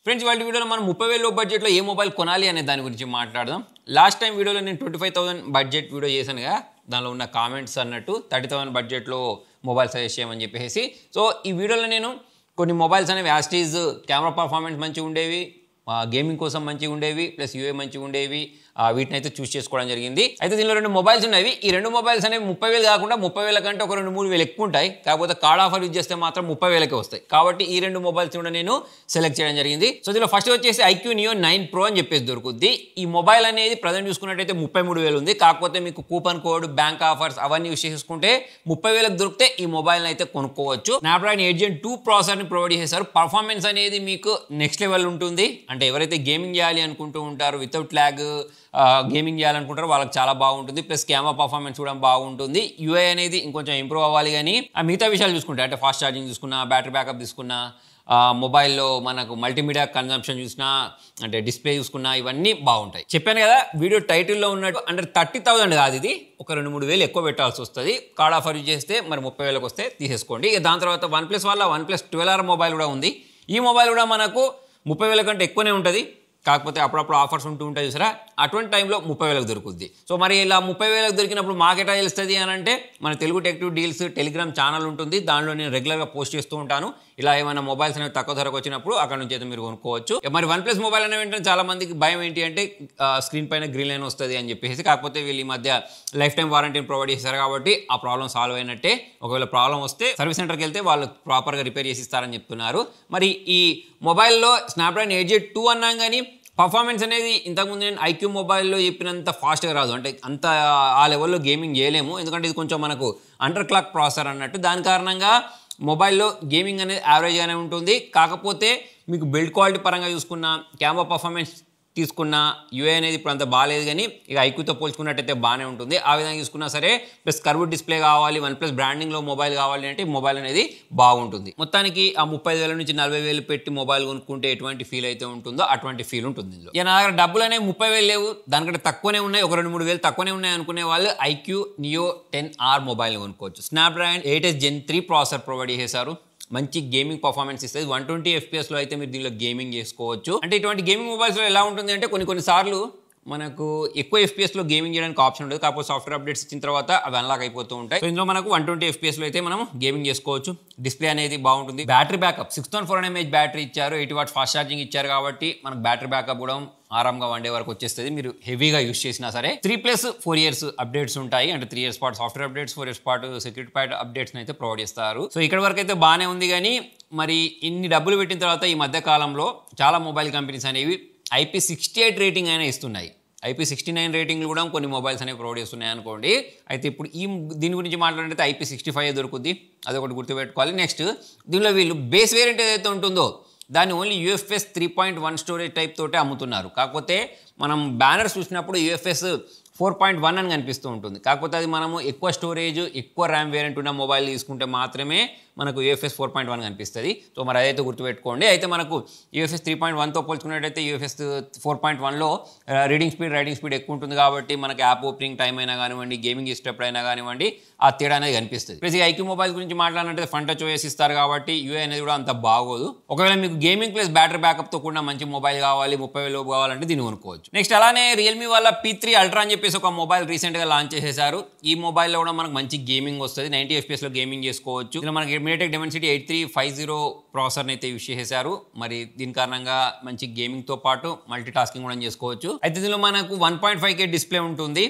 Friends వాళ్ళ వీడియోలో మనం 30,000 బడ్జెట్లో ఏ మొబైల్ కొనాలి అనే దాని గురించి మాట్లాడదాం. లాస్ట్ టైం వీడియోలో నేను 25,000 బడ్జెట్ వీడియో చేశానుగా, దానిలో ఉన్న కామెంట్స్ అన్నట్టు 30,000 బడ్జెట్లో మొబైల్ సజెస్ట్ చేయమని చెప్పేసి. సో ఈ వీడియోలో నేను కొన్ని మొబైల్స్ అనేవి యాస్టీజ్ కెమెరా పర్ఫార్మెన్స్ మంచిగా ఉండేవి, గేమింగ్ కోసం మంచిగా ఉండేవి, ప్లస్ యూఏ మంచిగా ఉండేవి, వీటిని అయితే చూస్ చేసుకోవడం జరిగింది. అయితే దీనిలో రెండు మొబైల్స్ ఉన్నాయి. ఈ రెండు మొబైల్స్ అనేవి 30,000 కాకుండా 30,000 కంటే ఒక 2-3 ఎక్కువ ఉంటాయి. కాకపోతే కార్డ్ ఆఫర్ యూజ్ చేస్తే మాత్రం 30,000కే వస్తాయి. కాబట్టి ఈ రెండు మొబైల్స్ కూడా నేను సెలెక్ట్ చేయడం జరిగింది. సో దీనిలో ఫస్ట్ వచ్చేసి IQ Neo 9 Pro అని చెప్పేసి దొరుకుద్ది. ఈ మొబైల్ అనేది ప్రజెంట్ చూసుకున్నట్టయితే 33,000 ఉంది. కాకపోతే మీకు కూపన్ కోడ్, బ్యాంక్ ఆఫర్స్ అవన్నీ యూస్ చేసుకుంటే 30,000కి దొరికితే ఈ మొబైల్ అయితే కొనుక్కోవచ్చు. స్నాప్డ్రాగన్ 8 Gen 2 ప్రాసెసర్ని ప్రొవైడ్ చేశారు. పర్ఫార్మెన్స్ అనేది మీకు నెక్స్ట్ లెవెల్ ఉంటుంది. అంటే ఎవరైతే గేమింగ్ చేయాలి అనుకుంటూ ఉంటారో, వితౌట్ ల్యాగ్ గేమింగ్ చేయాలనుకుంటారో వాళ్ళకి చాలా బాగుంటుంది. ప్లస్ కెమెరా పర్ఫార్మెన్స్ కూడా బాగుంటుంది. యూఐ అనేది ఇంకొంచెం ఇంప్రూవ్ అవ్వాలి, కానీ ఆ మిగతా విషయాలు చూసుకుంటే అంటే ఫాస్ట్ ఛార్జింగ్ చూసుకున్నా, బ్యాటరీ బ్యాకప్ తీసుకున్నా, మొబైల్లో మనకు మల్టీమీడియా కన్జంప్షన్ చూసినా, అంటే డిస్ప్లే చూసుకున్నా, ఇవన్నీ బాగుంటాయి. చెప్పాను కదా వీడియో టైటిల్లో ఉన్నట్టు అండర్ 30,000 కాదు, ఇది ఒక 2-3 ఎక్కువ పెట్టాల్సి వస్తుంది. కార్డ్ ఆఫర్ యూజ్ చేస్తే మరి 30,000కి వస్తే తీసేసుకోండి. ఇక దాని తర్వాత OnePlus వాళ్ళ OnePlus 12R మొబైల్ కూడా ఉంది. ఈ మొబైల్ కూడా మనకు 30,000 కంటే ఎక్కువనే ఉంటుంది. కాకపోతే అప్పుడప్పుడు ఆఫర్స్ ఉంటూ ఉంటాయి చూసారా, అటువంటి టైంలో 30,000కి దొరుకుద్ది. సో మరి ఇలా 30,000కి దొరికినప్పుడు మాకెటా తెలుస్తుంది అని అంటే, మన Telugu tech deals Telegram channel ఉంటుంది. దానిలో నేను రెగ్యులర్గా పోస్ట్ చేస్తూ ఉంటాను. ఇలా ఏమైనా మొబైల్స్ అనేవి తక్కువ ధరకు వచ్చినప్పుడు అక్కడ నుంచి అయితే మీరు కొనుక్కోవచ్చు. మరి OnePlus మొబైల్ అనేవి ఏంటంటే చాలా మందికి భయం ఏంటి అంటే స్క్రీన్ పైన గ్రీన్ లైన్ వస్తుంది అని చెప్పేసి. కాకపోతే వీళ్ళు ఈ మధ్య లైఫ్ టైం వారంటీని ప్రొవైడ్ చేశారు కాబట్టి ఆ ప్రాబ్లం సాల్వ్ అయినట్టే. ఒకవేళ ప్రాబ్లం వస్తే సర్వీస్ సెంటర్కి వెళ్తే వాళ్ళు ప్రాపర్గా రిపేర్ చేసి ఇస్తారని చెప్తున్నారు. మరి ఈ మొబైల్లో స్నాప్డ్రాగన్ 8 Gen 2 అన్నాం, కానీ పర్ఫార్మెన్స్ అనేది ఇంతకుముందు నేను IQ మొబైల్లో చెప్పినంత ఫాస్ట్గా రాదు. అంటే అంత ఆ లెవెల్లో గేమింగ్ చేయలేము, ఎందుకంటే ఇది కొంచెం మనకు అండర్ క్లాక్ ప్రాసెసర్ అన్నట్టు. దాని కారణంగా మొబైల్లో గేమింగ్ అనేది యావరేజ్గానే ఉంటుంది. కాకపోతే మీకు బిల్డ్ క్వాలిటీ పరంగా చూసుకున్న, కెమెరా పర్ఫార్మెన్స్ తీసుకున్న, యూఏ అనేది ఇప్పుడు అంత బాగాలేదు, కానీ ఇక IQతో పోల్చుకున్నట్టయితే బాగానే ఉంటుంది. ఆ విధంగా చూసుకున్నా సరే, ప్లస్ కర్వ్ డిస్ప్లే కావాలి, OnePlus బ్రాండింగ్లో మొబైల్ కావాలి అంటే మొబైల్ అనేది బాగుంటుంది. మొత్తానికి ఆ 30,000 నుంచి 40,000 పెట్టి మొబైల్ కొనుక్కుంటే ఎటువంటి ఫీల్ అయితే ఉంటుందో అటువంటి ఫీల్ ఉంటుంది ఇందులో. ఇక నా దగ్గర డబ్బులు అనేవి 30,000 లేవు, దానికంటే తక్కువనే ఉన్నాయి, ఒక 2-3 తక్కువనే ఉన్నాయి అనుకునే వాళ్ళు IQ Neo 10R మొబైల్ కొనుక్కోవచ్చు. స్నాప్డ్రాగన్ 8 Gen 3 ప్రాసెసర్ ప్రొవైడ్ చేశారు. మంచి గేమింగ్ పర్ఫార్మెన్స్ ఇస్తుంది. 120 FPS అయితే మీరు దీనిలో గేమింగ్ చేసుకోవచ్చు. అంటే ఇటువంటి గేమింగ్ మొబైల్స్లో ఎలా ఉంటుంది అంటే కొన్నిసార్లు మనకు ఎక్కువ FPSలో గేమింగ్ చేయడానికి ఆప్షన్ ఉండదు. కాకపోతే సాఫ్ట్వేర్ అప్డేట్స్ ఇచ్చిన తర్వాత అవి అన్లాక్ అయిపోతూ ఉంటాయి. సో ఇందులో మనకు 120 FPSలో అయితే మనం గేమింగ్ చేసుకోవచ్చు. డిస్ప్లే అనేది బాగుంటుంది. బ్యాటరీ బ్యాకప్ 6400 mAh బ్యాటరీ ఇచ్చారు. 80 watts ఫాస్ట్ ఛార్జింగ్ ఇచ్చారు కాబట్టి మనకు బ్యాటరీ బ్యాకప్ కూడా ఆరాంగా 1 day వరకు వచ్చేస్తుంది. మీరు హెవీగా యూస్ చేసినా సరే 3+4 years అప్డేట్స్ ఉంటాయి. అంటే 3 years పాటు సాఫ్ట్వేర్ అప్డేట్స్, 4 years పాటు సెక్యూరిటీ పార్ట్ అప్డేట్స్ అయితే ప్రొవైడ్ చేస్తారు. సో ఇక్కడ వరకు అయితే బాగానే ఉంది, కానీ మరి ఇన్ని డబ్బులు పెట్టిన తర్వాత ఈ మధ్య కాలంలో చాలా మొబైల్ కంపెనీస్ అనేవి IP68 రేటింగ్ అయినా ఇస్తున్నాయి. IP69 రేటింగ్లు కూడా కొన్ని మొబైల్స్ అనేవి ప్రొవైడ్ చేస్తున్నాయి అనుకోండి. అయితే ఇప్పుడు దీని గురించి మాట్లాడితే IP65 దొరుకుద్ది, అదొకటి గుర్తుపెట్టుకోవాలి. నెక్స్ట్ దీనిలో వీళ్ళు బేస్ వేరియంట్ ఏదైతే ఉంటుందో దాన్ని ఓన్లీ UFS 3.1 స్టోరేజ్ టైప్ తోటే అమ్ముతున్నారు. కాకపోతే మనం బ్యానర్స్ చూసినప్పుడు UFS 4.1 అని కనిపిస్తూ ఉంటుంది. కాకపోతే అది మనము ఎక్కువ స్టోరేజ్, ఎక్కువ ర్యామ్ వేరియంట్ ఉన్న మొబైల్ తీసుకుంటే మాత్రమే మనకు UFS 4.1 కనిపిస్తుంది. సో మరి అదైతే గుర్తుపెట్టుకోండి. అయితే మనకు UFS 3.1తో పోల్చుకున్నట్టయితే UFS 4.1లో రైటింగ్ స్పీడ్ ఎక్కువ ఉంటుంది. కాబట్టి మనకి యాప్ ఓపెనింగ్ టైం అయినా కానివ్వండి, గేమింగ్ చేసేటప్పుడు అయినా కానివ్వండి, ఆ తేడా అనేది కనిపిస్తుంది. ప్లస్ IQ మొబైల్ గురించి మాట్లాడినట్టు ఫ్రంట్ టచ్ OS ఇస్తారు కాబట్టి యూఐ అనేది కూడా అంత బాగోదు. ఒకవేళ మీకు గేమింగ్ ప్లస్ బ్యాటరీ బ్యాకప్తో కూడా మంచి మొబైల్ కావాలి, 30,000 కావాలంటే దీన్ని కొనుక్కోవచ్చు. నెక్స్ట్ అలానే రియల్మీ వాళ్ళ P3 Ultra అని చెప్పేసి ఒక మొబైల్ రీసెంట్గా లాంచ్ చేసేసారు. ఈ మొబైల్లో కూడా మనకు మంచి గేమింగ్ వస్తుంది. 90 FPSలో గేమింగ్ చేసుకోవచ్చు. ఇలా మనకి MediaTek Dimensity 8350 ప్రాసెసర్ని అయితే యూస్ చేశారు. మరి దీని కారణంగా మంచి గేమింగ్తో పాటు మల్టీ టాస్కింగ్ కూడా చేసుకోవచ్చు. అయితే దీనిలో మనకు 1.5K డిస్ప్లే ఉంటుంది,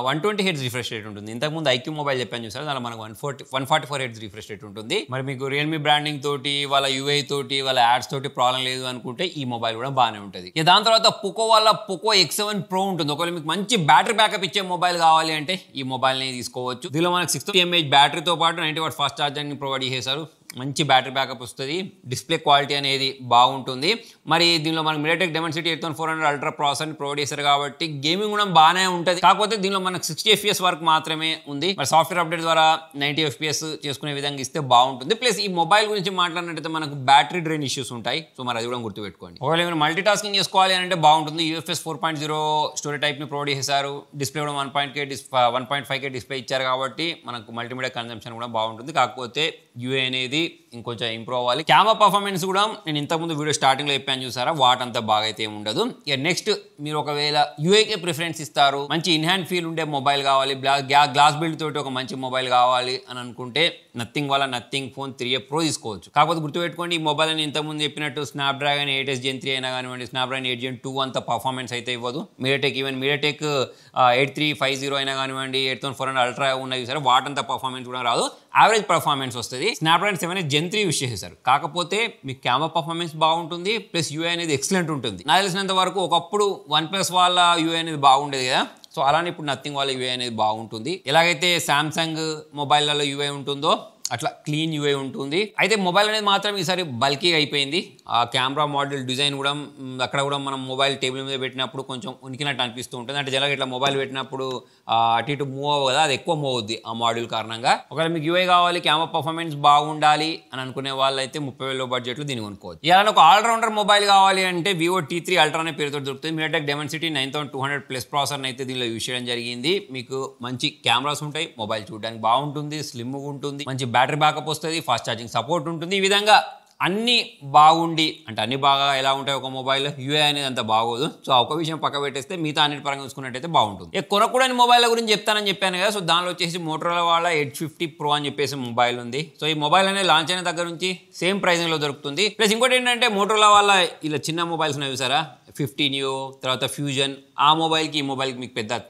120 Hz రిఫ్రెష్ రేట్ ఉంటుంది. ఇంతకుముందు IQ మొబైల్ చెప్పాను చూసారు, దానిలో మనకు 144 Hz రిఫ్రెష్ రేట్ ఉంటుంది. మరి మీకు రియల్మీ బ్రాండింగ్ తోటి, వాళ్ళ యూఐ తోటి, వాళ్ళ యాడ్స్ తోటి ప్రాబ్లం లేదు అనుకుంటే ఈ మొబైల్ కూడా బాగానే ఉంటుంది. దాని తర్వాత పోకో వాళ్ళ పోకో X7 Pro ఉంటుంది. ఒకవేళ మీకు మంచి బ్యాటరీ బ్యాకప్ ఇచ్చే మొబైల్ కావాలి అంటే ఈ మొబైల్ని తీసుకోవచ్చు. దీనిలో మనకు 60 mAh బ్యాటరీతో పాటు 90 watts ఫాస్ట్ ఛార్జింగ్ని ప్రొవైడ్ చేశారు. మంచి బ్యాటరీ బ్యాకప్ వస్తుంది. డిస్ప్లే క్వాలిటీ అనేది బాగుంటుంది. మరి దీనిలో మనకు MediaTek Dimensity 8400 Ultra ప్రాసెసర్ని ప్రొవైడ్ చేశారు కాబట్టి గేమింగ్ కూడా బాగానే ఉంటుంది. కాకపోతే దీనిలో మనకు 60 FPS వరకు మాత్రమే ఉంది. మరి సాఫ్ట్వేర్ అప్డేట్ ద్వారా 90 FPS చేసుకునే విధంగా ఇస్తే బాగుంటుంది. ప్లస్ ఈ మొబైల్ గురించి మాట్లాడినట్టయితే మనకు బ్యాటరీ డ్రైన్ ఇష్యూస్ ఉంటాయి. సో మరి అది కూడా గుర్తుపెట్టుకోండి. ఒకవేళ మీరు మల్టీ టాస్కింగ్ చేసుకోవాలి అంటే బాగుంటుంది. UFS 4.0 స్టోరేజ్ టైప్ని ప్రొవైడ్ చేశారు. డిస్ప్లే కూడా 1.5K డిస్ప్లే ఇచ్చారు కాబట్టి మనకు మల్టీమీడియా కన్జంప్షన్ కూడా బాగుంటుంది. కాకపోతే యూఏ అనేది ఉంది, ఇంకొంచెం ఇంప్రూవ్ అవ్వాలి. కెమెరా పర్ఫార్మెన్స్ కూడా నేను ఇంతకుముందు వీడియో స్టార్టింగ్లో చెప్పాను చూసారా, వాటంతా బాగా అయితే ఏమి ఉండదు. ఇక నెక్స్ట్ మీరు ఒకవేళ యూఐకే ప్రిఫరెన్స్ ఇస్తారు, మంచి ఇన్హ్యాండ్ ఫీల్ ఉండే మొబైల్ కావాలి, గ్లాస్ బిల్డ్ తోటి ఒక మంచి మొబైల్ కావాలి అని అనుకుంటే నథింగ్ వల్ల నథింగ్ ఫోన్ 3A Pro తీసుకోవచ్చు. కాకపోతే గుర్తుపెట్టుకోండి, ఈ మొబైల్ అని ఇంతకుముందు చెప్పినట్టు స్నాప్డ్రాగన్ 8S Gen 3 అయినా కానివ్వండి, స్నాప్డ్రాగన్ 8 Gen 2 అంత పర్ఫార్మెన్స్ అయితే ఇవ్వదు. మీడియాటెక్ 8350 అయినా కానివ్వండి, 8400 అల్ట్రా ఉన్నాయి సరే, వాటంతా పర్ఫార్మెన్స్ కూడా రాదు, యావరేజ్ పర్ఫార్మెన్స్ వస్తుంది. స్నాప్డ్రాగన్ 7S Gen 3 యూస్ చేసేసారు, కాకపోతే మీకు కెమెరా పర్ఫార్మెన్స్ బాగుంటుంది, ప్లస్ యూఐ అనేది ఎక్సలెంట్ ఉంటుంది. నాకు తెలిసినంత వరకు ఒకప్పుడు OnePlus వాళ్ళ యూఐ అనేది బాగుండేది కదా, సో అలానే ఇప్పుడు నథింగ్ వాళ్ళ యూఐ అనేది బాగుంటుంది. ఎలాగైతే సామ్సంగ్ మొబైల్లలో యూఐ ఉంటుందో అట్లా క్లీన్ యూఐ ఉంటుంది. అయితే మొబైల్ అనేది మాత్రం ఈసారి బల్కీగా అయిపోయింది. ఆ కెమెరా మోడల్ డిజైన్ కూడా అక్కడ కూడా మనం మొబైల్ టేబుల్ మీద పెట్టినప్పుడు కొంచెం ఉనికినట్టు అనిపిస్తూ ఉంటుంది. అంటే జనరల్గా ఇట్లా మొబైల్ పెట్టినప్పుడు అటు ఇటు మూవ్ అవ్వదు కదా, అది ఎక్కువ మూవ్ అవుద్ది ఆ మోడల్ కారణంగా. ఒకవేళ మీకు యూఐ కావాలి, కెమెరా పర్ఫార్మెన్స్ బాగుండాలి అని అనుకునే వాళ్ళైతే 30,000 బడ్జెట్లో దీన్ని కొనుక్కోవచ్చు. ఇలా ఒక ఆల్రౌండర్ మొబైల్ కావాలి అంటే వివో T3 అల్ట్రా అనే పేరుతో దొరుకుతుంది. మీడియాటెక్ డైమెన్సిటీ 9200+ ప్రాసెసర్ అయితే దీనిలో యూస్ చేయడం జరిగింది. మీకు మంచి కెమెరాస్ ఉంటాయి, మొబైల్ చూడడానికి బాగుంటుంది, స్లిమ్గా ఉంటుంది, మంచి బ్యాటరీ బ్యాకప్ వస్తుంది, ఫాస్ట్ ఛార్జింగ్ సపోర్ట్ ఉంటుంది. ఈ విధంగా అన్నీ బాగుండి, అంటే అన్ని బాగా ఎలా ఉంటాయి ఒక మొబైల్, యూఐ అనేది అంత బాగోదు. సో ఒక విషయం పక్క పెట్టేస్తే మిగతా అన్నిటి పరంగా చూసుకున్నట్టయితే బాగుంటుంది. కొనకూడని మొబైల్ గురించి చెప్తానని చెప్పాను కదా, సో దానిలో వచ్చేసి మోటరోలా వాళ్ళ Edge 50 Pro అని చెప్పేసి మొబైల్ ఉంది. సో ఈ మొబైల్ అనేది లాంచ్ అయిన దగ్గర నుంచి సేమ్ ప్రైజింగ్లో దొరుకుతుంది. ప్లస్ ఇంకోటి ఏంటంటే మోటరోలా వాళ్ళ ఇలా చిన్న మొబైల్స్ ఉన్నాయి చూసారా, 50 Neo, తర్వాత ఫ్యూజన్, ఆ మొబైల్కి ఈ మొబైల్కి మీకు పెద్ద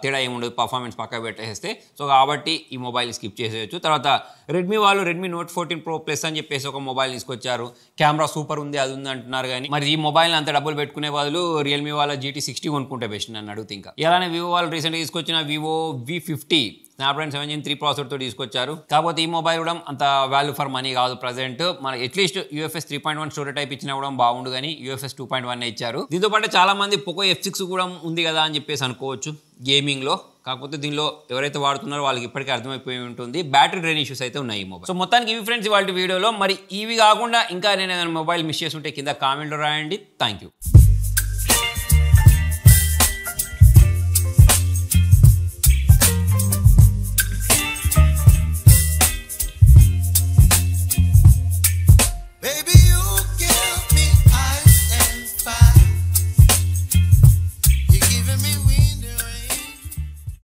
తేడా ఏముండదు, పర్ఫార్మెన్స్ పక్క పెట్టేస్తే. సో కాబట్టి ఈ మొబైల్ స్కిప్ చేసేయచ్చు. తర్వాత రెడ్మీ వాళ్ళు రెడ్మీ Note 14 Pro Plus అని చెప్పేసి ఒక మొబైల్ తీసుకొచ్చారు. కెమెరా సూపర్ ఉంది, అది ఉంది అంటున్నారు, కానీ మరి ఈ మొబైల్ అంత డబ్బులు పెట్టుకునే బదులు రియల్మీ వాళ్ళ GT60 కొనుక్కుంటే బెస్ట్ నన్ను అడుగుతుంది. ఇంకా ఇలానే వివో వాళ్ళు రీసెంట్గా తీసుకొచ్చిన వివో V50 స్నాప్డ్రాగన్ 7 Gen 3 ప్రాసెసర్తో తీసుకొచ్చారు. కాకపోతే ఈ మొబైల్ కూడా అంత వాల్యూ ఫర్ మనీ కాదు. ప్రజెంట్ మన అట్లీస్ట్ UFS 3.1 స్టోరేజ్ టైప్ ఇచ్చినా కూడా బాగుండు, కానీ UFS 2.1 ఇచ్చారు. దీంతో పాటు చాలా మంది పోకో F6 కూడా ఉంది కదా అని చెప్పేసి అనుకోవచ్చు గేమింగ్లో. కాకపోతే దీనిలో ఎవరైతే వాడుతున్నారో వాళ్ళకి ఇప్పటికీ అర్థమైపోయి ఉంటుంది, బ్యాటరీ డ్రైన్ ఇష్యూస్ అయితే ఉన్నాయి ఈ మొబైల్. సో మొత్తానికి ఇవి ఫ్రెండ్స్ ఇవాళ వీడియోలో. మరి ఇవి కాకుండా ఇంకా నేను మొబైల్ మిస్ చేస్తుంటే కింద కామెంట్లో రాయండి. Thank you.